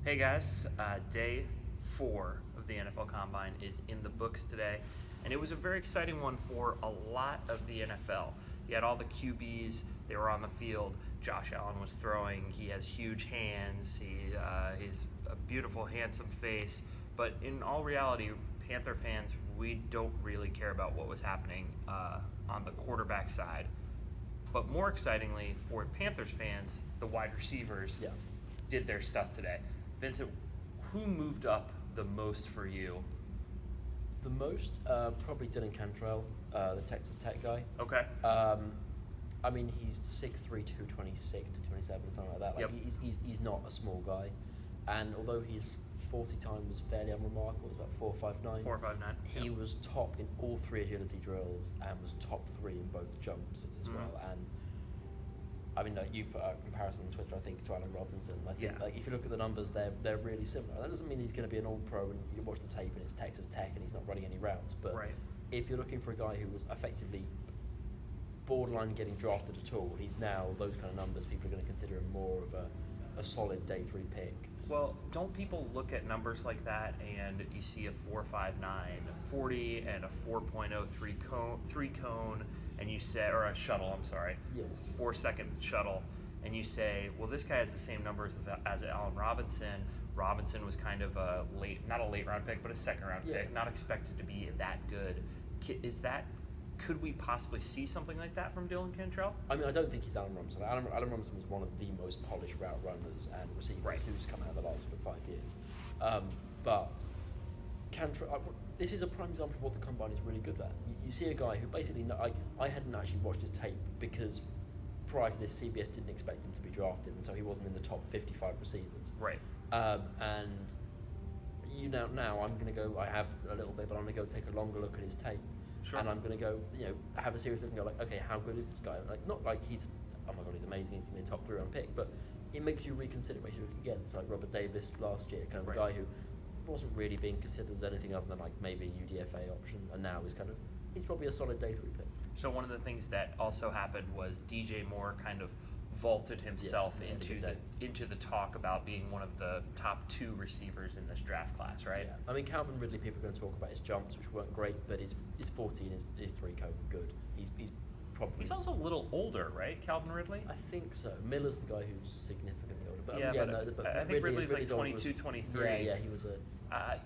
Hey guys, day 4 of the NFL Combine is in the books today, and it was a very exciting one for a lot of the NFL. You had all the QBs, they were on the field. Josh Allen was throwing, he has huge hands, he's a beautiful, handsome face, but in all reality, Panther fans, we don't really care about what was happening on the quarterback side. But more excitingly, for Panthers fans, the wide receivers did their stuff today. Vincent, who moved up the most for you? The most, probably Dylan Cantrell, the Texas Tech guy. Okay. I mean, he's 6'3", 226, 227, something like that. Like, he's not a small guy. And although his 40 time was fairly unremarkable, it was about 4.59. 4.59. He was top in all 3 agility drills and was top 3 in both jumps as well. And I mean, you put a comparison on Twitter, I think, to Allen Robinson. I think, like, if you look at the numbers, they're really similar. That doesn't mean he's going to be an all-pro and you watch the tape and it's Texas Tech and he's not running any routes. But if you're looking for a guy who was effectively borderline getting drafted at all, he's now those kind of numbers. People are going to consider him more of a solid day 3 pick. Well, don't people look at numbers like that and you see a 4.59 40 and a 4.03 cone, and you say, or a shuttle, I'm sorry, 4-second shuttle, and you say, well, this guy has the same numbers as Allen Robinson. Robinson was kind of a not a late round pick, but a second round pick, not expected to be that good. Could we possibly see something like that from Dylan Cantrell? I mean, I don't think he's Allen Robinson. Allen Robinson was one of the most polished route runners and receivers who's come out of the last 5 years. But Cantrell, this is a prime example of what the Combine is really good at. You see a guy who basically, I hadn't actually watched his tape because prior to this, CBS didn't expect him to be drafted, and so he wasn't in the top 55 receivers. Right. And now I'm going to go, I have a little bit, but I'm going to go take a longer look at his tape. Sure. And I'm going to go, have a serious look and go, like, okay, how good is this guy? Like, not like he's, oh my God, he's amazing, he's going to be a top 3 round pick, but it makes you reconsider, makes you look again. It's like Robert Davis last year, kind of a guy who wasn't really being considered as anything other than like maybe a UDFA option, and now he's probably a solid day 3 pick. So one of the things that also happened was DJ Moore kind of vaulted himself into the talk about being one of the top 2 receivers in this draft class, right? Yeah. I mean, Calvin Ridley, people are going to talk about his jumps, which weren't great, but his 14 is 3 cone good. He's also a little older, right, Calvin Ridley? I think so. Miller's the guy who's significantly older. But I think Ridley's like 22, 23. Yeah, he was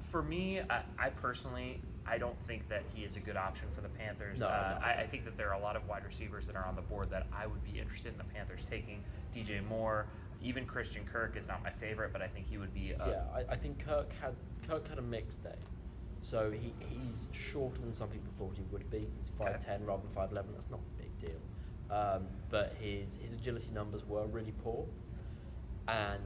for me, I personally, I don't think that he is a good option for the Panthers. No, I think that there are a lot of wide receivers that are on the board that I would be interested in the Panthers taking. DJ Moore, even Christian Kirk is not my favorite, but I think he would be. I think Kirk had a mixed day. So he's shorter than some people thought he would be. He's 5'10" rather than 5'11". That's not a big deal. But his agility numbers were really poor. And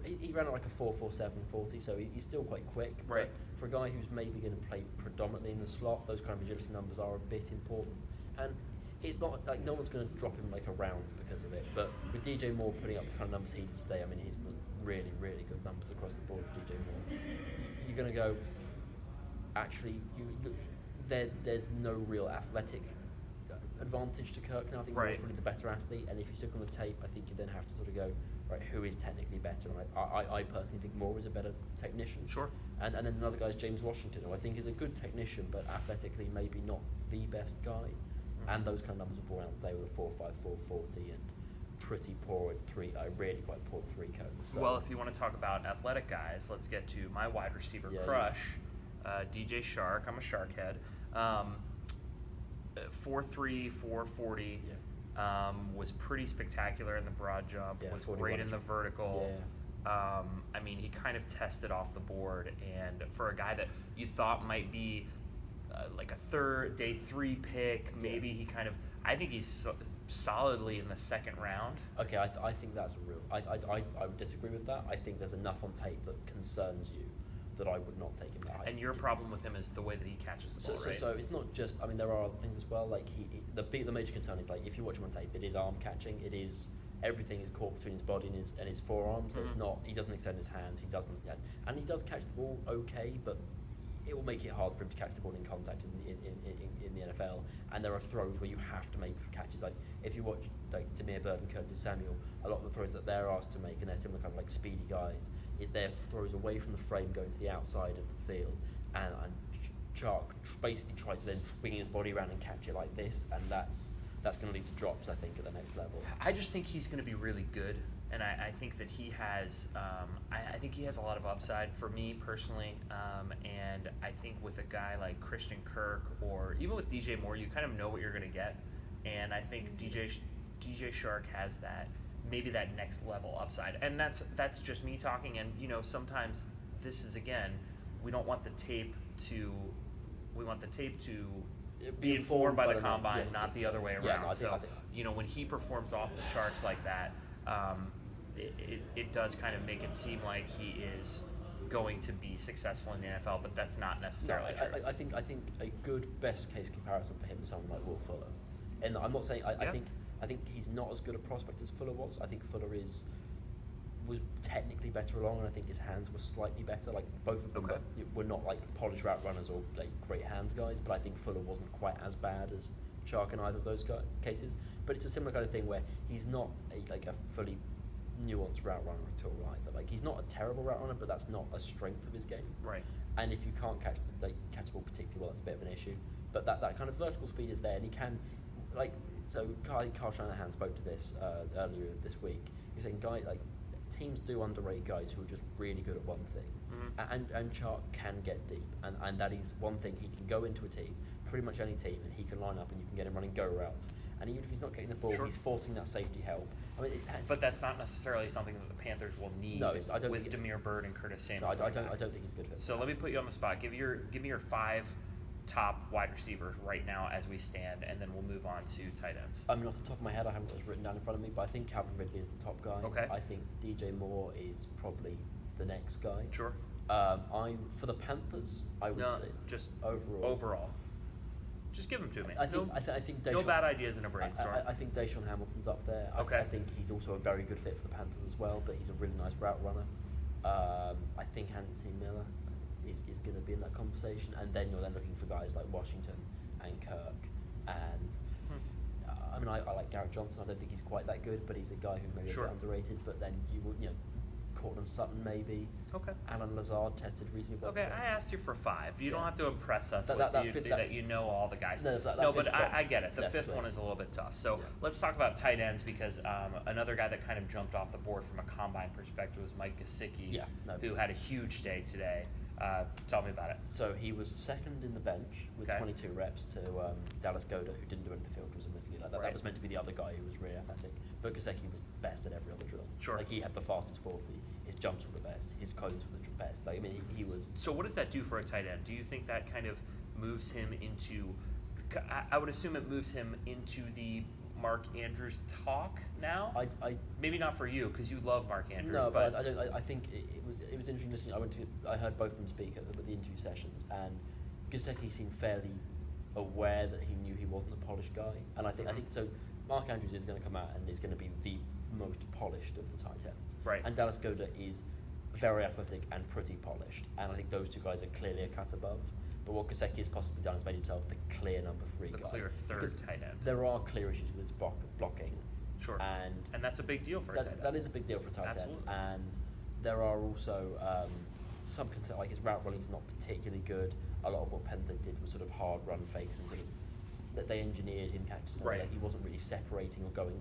he ran at like a 4.47 40, so he's still quite quick. Right. But for a guy who's maybe going to play predominantly in the slot, those kind of agility numbers are a bit important. And it's not like no one's going to drop him like a round because of it. But with DJ Moore putting up the kind of numbers he did today, I mean, he's really, really good numbers across the board for DJ Moore. You're going to go, actually, there's no real athletic advantage to Kirk now. I think Moore's probably the better athlete, and if you stick on the tape, I think you then have to sort of go, right, who is technically better? And I personally think Moore is a better technician. Sure. And then another guy is James Washington, who I think is a good technician, but athletically maybe not the best guy. And those kind of numbers were born out today with a 4.54 40 and pretty poor at 3, really quite poor 3 cones. So. Well, if you want to talk about athletic guys, let's get to my wide receiver crush, DJ Chark. I'm a Chark head. 4.3, 4.40. Was pretty spectacular in the broad jump. Was great in the vertical. I mean, he kind of tested off the board, and for a guy that you thought might be like a day 3 pick, maybe he kind of. I think he's solidly in the 2nd round. Okay, I think that's a real. I would disagree with that. I think there's enough on tape that concerns you that I would not take him that high. And your problem with him is the way that he catches the ball, right? So it's not just. I mean, there are other things as well. Like the major concern is, like, if you watch him on tape, it is arm catching. It is everything is caught between his body and his forearms. There's not. He doesn't extend his hands. He doesn't. And he does catch the ball okay, but it will make it hard for him to catch the ball in contact in the NFL. And there are throws where you have to make catches. Like if you watch like Demir Bird and Curtis Samuel, a lot of the throws that they're asked to make, and they're similar kind of like speedy guys, is their throws away from the frame going to the outside of the field, and Chark basically tries to then swing his body around and catch it like this, and that's going to lead to drops, I think, at the next level. I just think he's going to be really good, and I think that he has I think he has a lot of upside for me personally, and I think with a guy like Christian Kirk or even with DJ Moore, you kind of know what you're going to get, and I think DJ Chark has that, maybe that next level upside, and that's just me talking. And sometimes this is, again, we want the tape to be informed by the combine, not the other way around. Yeah, I think, when he performs off the charts like that, it does kind of make it seem like he is going to be successful in the NFL, but that's not necessarily true. I think a good best case comparison for him is someone like Will Fuller, and I'm not saying I think he's not as good a prospect as Fuller was. I think Fuller was technically better along, and I think his hands were slightly better. Like both of them were not like polished route runners or like great hands guys, but I think Fuller wasn't quite as bad as Chark in either of those cases. But it's a similar kind of thing where he's not a fully nuanced route runner at all either. Like he's not a terrible route runner, but that's not a strength of his game. Right. And if you can't catch the ball particularly well, that's a bit of an issue. But that kind of vertical speed is there, and he can So Carl Shanahan spoke to this earlier this week. He was saying teams do underrate guys who are just really good at one thing, and Chark can get deep, and that is one thing. He can go into a team, pretty much any team, and he can line up, and you can get him running go routes. And even if he's not getting the ball, he's forcing that safety help. I mean, but that's not necessarily something that the Panthers will need with Demir Bird and Curtis Samuel. No, I don't think he's a good fit. So let me put you on the spot. Give me your 5 top wide receivers right now as we stand, and then we'll move on to tight ends. I mean, off the top of my head, I haven't got it written down in front of me, but I think Calvin Ridley is the top guy. Okay. I think DJ Moore is probably the next guy. Sure. For the Panthers, I would say just overall. Just give them to me. I think no bad ideas in a brainstorm. I think Deshaun Hamilton's up there. Okay. I think he's also a very good fit for the Panthers as well, but he's a really nice route runner. I think Anthony Miller is going to be in that conversation, and then you're then looking for guys like Washington and Kirk, and I mean I like Garrett Johnson. I don't think he's quite that good, but he's a guy who maybe a bit underrated. But then you would Cortland Sutton maybe. Okay. Alan Lazard tested reasonably well. Okay, I asked you for 5. You don't have to impress us that you know all the guys. But I get it. The 5th one is a little bit tough. So let's talk about tight ends, because another guy that kind of jumped off the board from a combine perspective was Mike Gesicki, who had a huge day today. Tell me about it. So he was second in the bench with 22 reps to Dallas Goedert, who didn't do anything in the field, was admittedly like that. That was meant to be the other guy who was really athletic, but Gesicki was best at every other drill. Sure. Like he had the fastest 40, his jumps were the best, his cones were the best. Like I mean, he was. So what does that do for a tight end? Do you think that kind of moves him into? I would assume it moves him into the Mark Andrews talk now. I maybe not for you because you love Mark Andrews. No, but I think it was interesting listening. I heard both of them speak at the interview sessions, and Gesicki seemed fairly aware that he knew he wasn't a polished guy, and I think so. Mark Andrews is going to come out and is going to be the most polished of the tight ends, right? And Dallas Goedert is very athletic and pretty polished, and I think those two guys are clearly a cut above. But what Gesicki has possibly done is made himself the clear number 3 guy. The clear third tight end. There are clear issues with his blocking. Sure. And that's a big deal for a tight end. That is a big deal for a tight end. And there are also some concern, like his route running is not particularly good. A lot of what Penn State did was sort of hard run fakes and sort of that they engineered him catches. Right. Like he wasn't really separating or going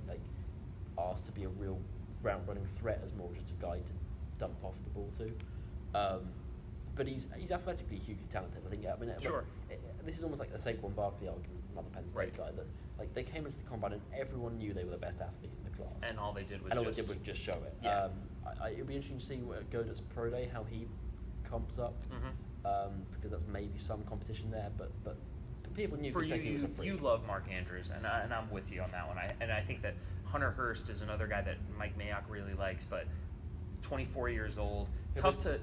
asked to be a real route running threat as more just a guy to dump off the ball to. But he's athletically hugely talented. I think. I mean, sure. This is almost like the Saquon Barkley argument, another Penn State guy. That they came into the combine and everyone knew they were the best athlete in the class. And all they did was just show it. Yeah. It'll be interesting to see where Godert's pro day, how he comps up, because that's maybe some competition there. But people knew Gesicki was a freak. You love Mark Andrews, and I'm with you on that one. I think that Hunter Hurst is another guy that Mike Mayock really likes, but 24 years old, tough to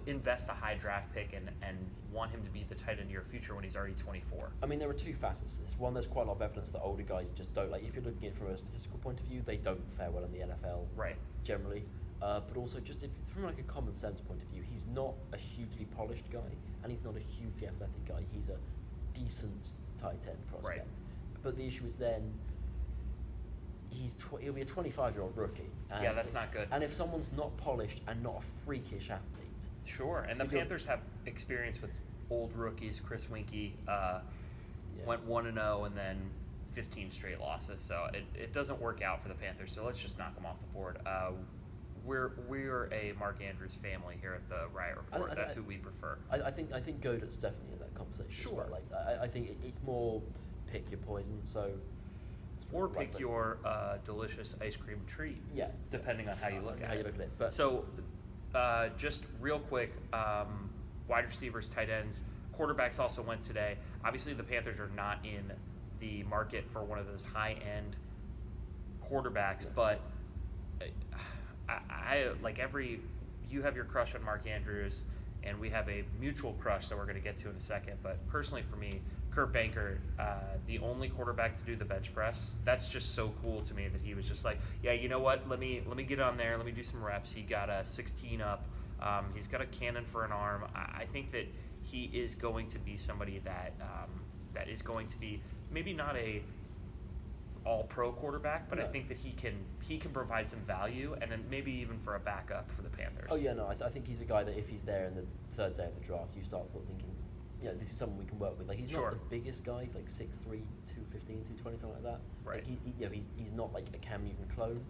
invest a high draft pick and want him to be the tight end of your future when he's already 24. I mean, there are two facets to this. One, there's quite a lot of evidence that older guys just don't, like, if you're looking at it from a statistical point of view, they don't fare well in the NFL, right? Generally. But also, just from like a common sense point of view, he's not a hugely polished guy, and he's not a hugely athletic guy. He's a decent tight end prospect. Right. But the issue is then, he'll be a 25-year-old rookie. And Yeah, that's not good. And if someone's not polished and not a freakish athlete, Sure, and the Panthers have experience with old rookies. Chris Winkie went 1-0 and then 15 straight losses, so it doesn't work out for the Panthers. So let's just knock them off the board. We're a Mark Andrews family here at the Riot Report. That's who we prefer. I think Godot's definitely in that conversation. Sure. As well. Like I think it's more pick your poison. So. Or pick your delicious ice cream treat. Yeah. Depending on how you look at it. But so, just real quick, wide receivers, tight ends, quarterbacks also went today. Obviously, the Panthers are not in the market for one of those high-end quarterbacks, but I like you have your crush on Mark Andrews, and we have a mutual crush that we're going to get to in a second. But personally, for me, Kurt Benkert, the only quarterback to do the bench press. That's just so cool to me that he was just like, yeah, you know what? Let me get on there. Let me do some reps. He got a 16 up. He's got a cannon for an arm. I think that he is going to be somebody that is going to be maybe not a all-pro quarterback, but I think that he can provide some value, and then maybe even for a backup for the Panthers. Oh yeah, no, I think he's a guy that if he's there in the third day of the draft, you start thinking, yeah, this is someone we can work with. Like he's not the biggest guy. He's like 6'3", 215, 220, something like that. Right. Like he's not like a Cam Newton clone,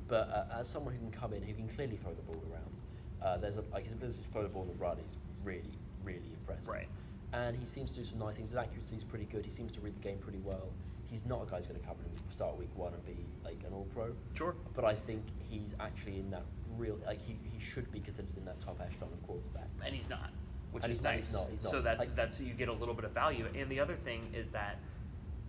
but as someone who can come in, who can clearly throw the ball around, his ability to throw the ball and run is really, really impressive. Right. And he seems to do some nice things. His accuracy is pretty good. He seems to read the game pretty well. He's not a guy who's going to come in and start week one and be like an all-pro. Sure. But I think he's actually in that real, like he should be considered in that top echelon of quarterbacks. And he's not, which and is he's nice. Not, he's not. So that's you get a little bit of value. And the other thing is that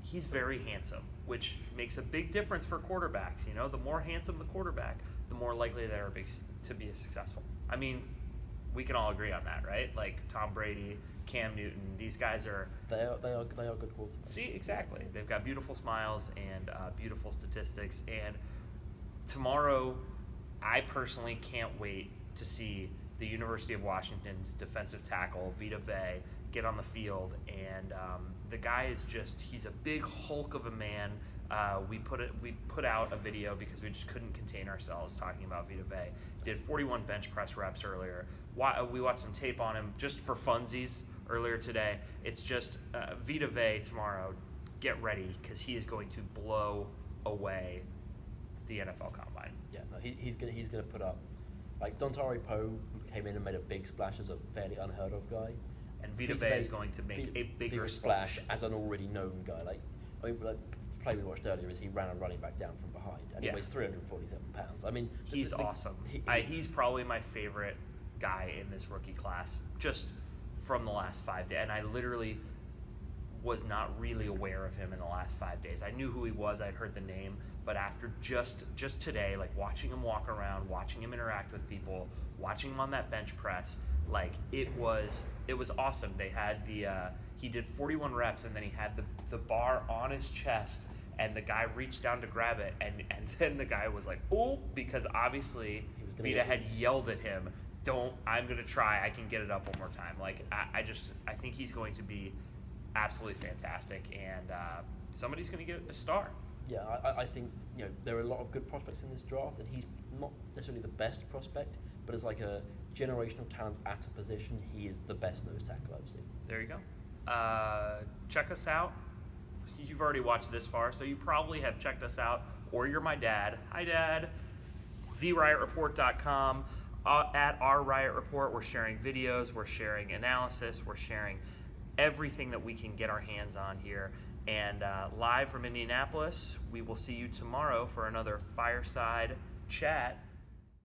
he's very handsome, which makes a big difference for quarterbacks. You know, the more handsome the quarterback, the more likely they are to be successful. I mean, we can all agree on that, right? Like Tom Brady, Cam Newton, these guys are they are good quarterbacks. See, exactly. They've got beautiful smiles and beautiful statistics. And tomorrow, I personally can't wait to see the University of Washington's defensive tackle Vita Vea get on the field. And the guy is he's a big hulk of a man. We put out a video because we just couldn't contain ourselves talking about Vita Vea. Did 41 bench press reps earlier. We watched some tape on him just for funsies earlier today. It's just Vita Vea tomorrow. Get ready because he is going to blow away the NFL Combine. Yeah, no, he's gonna put up. Like Dontari Poe came in and made a big splash as a fairly unheard of guy. And Vita Vea is going to make a bigger splash as an already known guy. Like the play we watched earlier is he ran a running back down from behind, and he weighs 347 pounds. I mean, he's awesome. He's probably my favorite guy in this rookie class, just from the last 5 days. And I literally was not really aware of him in the last 5 days. I knew who he was. I'd heard the name, but after just today, like watching him walk around, watching him interact with people, watching him on that bench press, like it was awesome. They had he did 41 reps, and then he had the bar on his chest, and the guy reached down to grab it, and then the guy was like, oh, because obviously Vita had yelled at him, I'm going to try, I can get it up one more time. Like, I think he's going to be absolutely fantastic, and somebody's going to get a star. Yeah, I think there are a lot of good prospects in this draft, and he's not necessarily the best prospect, but as like a generational talent at a position, he is the best nose tackle I've seen. There you go. Check us out. You've already watched this far, so you probably have checked us out, or you're my dad. Hi, Dad. TheRiotReport.com. At our Riot Report, we're sharing videos, we're sharing analysis, we're sharing everything that we can get our hands on here. And live from Indianapolis, we will see you tomorrow for another Fireside chat